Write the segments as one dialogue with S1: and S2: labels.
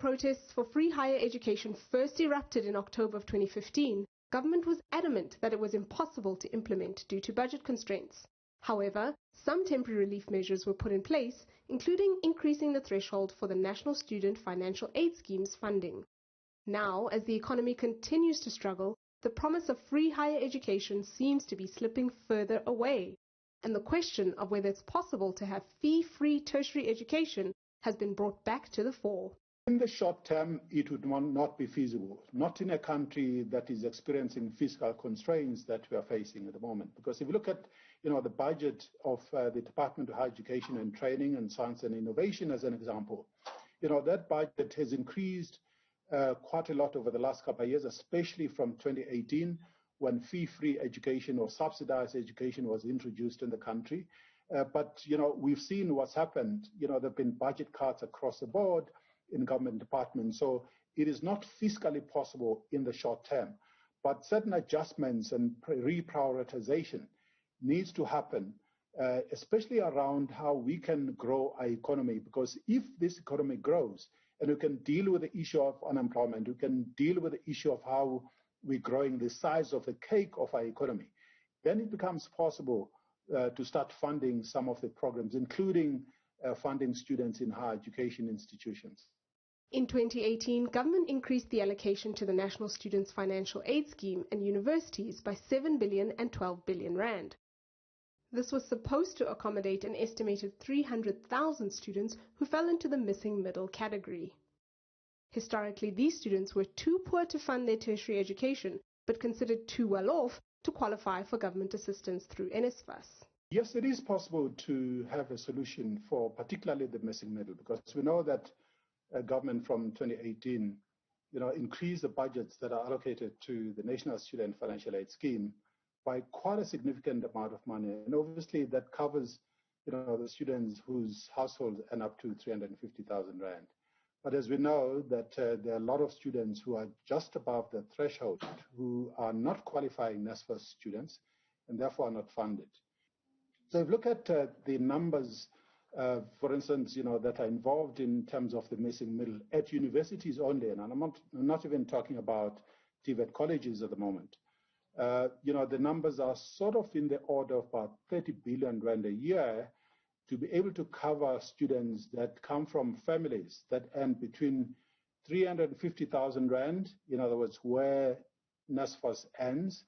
S1: Protests for free higher education first erupted in October of 2015, government was adamant that it was impossible to implement due to budget constraints. However, some temporary relief measures were put in place, including increasing the threshold for the National Student Financial Aid Scheme's funding. Now, as the economy continues to struggle, the promise of free higher education seems to be slipping further away, and the question of whether it's possible to have fee-free tertiary education has been brought back to the fore.
S2: In the short term, it would not be feasible, not in a country that is experiencing fiscal constraints that we are facing at the moment. Because if you look at the budget of the Department of Higher Education and Training and Science and Innovation as an example, that budget has increased quite a lot over the last couple of years, especially from 2018 when fee-free education or subsidized education was introduced in the country. But we've seen what's happened. There have been budget cuts across the board in government departments. So it is not fiscally possible in the short term. But certain adjustments and reprioritization needs to happen, especially around how we can grow our economy. Because if this economy grows and we can deal with the issue of unemployment, we can deal with the issue of how we're growing the size of the cake of our economy, then it becomes possible to start funding some of the programs, including funding students in higher education institutions.
S1: In 2018, government increased the allocation to the National Students Financial Aid Scheme and universities by 7 billion and 12 billion rand. This was supposed to accommodate an estimated 300,000 students who fell into the missing middle category. Historically, these students were too poor to fund their tertiary education, but considered too well off to qualify for government assistance through NSFAS.
S2: Yes, it is possible to have a solution for particularly the missing middle, because we know that government from 2018, increased the budgets that are allocated to the National Student Financial Aid Scheme by quite a significant amount of money. And obviously that covers, the students whose households end up to 350,000 rand. But as we know that there are a lot of students who are just above the threshold who are not qualifying NSFAS students and therefore are not funded. So if you look at the numbers, for instance, that are involved in terms of the missing middle at universities only, and I'm not even talking about TVET colleges at the moment. The numbers are sort of in the order of about 30 billion rand a year to be able to cover students that come from families that earn between 350,000 rand, in other words, where NSFAS ends,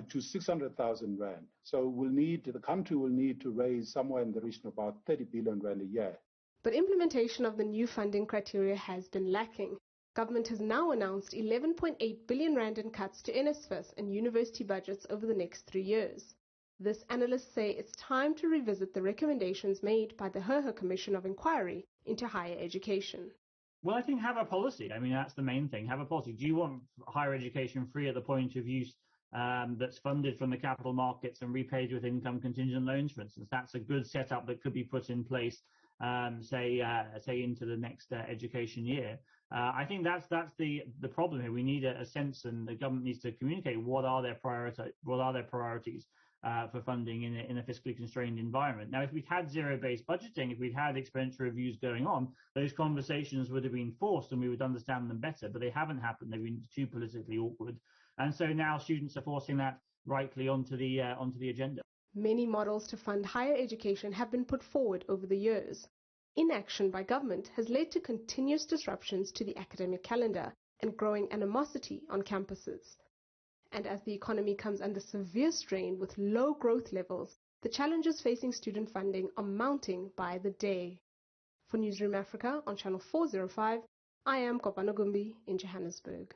S2: to 600,000 rand. So the country will need to raise somewhere in the region of about 30 billion rand a year.
S1: But implementation of the new funding criteria has been lacking. Government has now announced 11.8 billion rand in cuts to NSFAS and university budgets over the next 3 years. This analysts say it's time to revisit the recommendations made by the Herher Commission of Inquiry into Higher Education.
S3: Well, I think have a policy. I mean, that's the main thing. Have a policy. Do you want higher education free at the point of use that's funded from the capital markets and repaid with income contingent loans, for instance? That's a good setup that could be put in place, say into the next education year. I think that's the problem here. We need a sense, and the government needs to communicate what are their priorities for funding in a fiscally constrained environment. Now, if we'd had zero-based budgeting, if we'd had expenditure reviews going on, those conversations would have been forced and we would understand them better, but they haven't happened. They've been too politically awkward. And so now students are forcing that rightly onto the agenda.
S1: Many models to fund higher education have been put forward over the years. Inaction by government has led to continuous disruptions to the academic calendar and growing animosity on campuses. And as the economy comes under severe strain with low growth levels, the challenges facing student funding are mounting by the day. For Newzroom Africa on Channel 405, I am Kopano Gumbi in Johannesburg.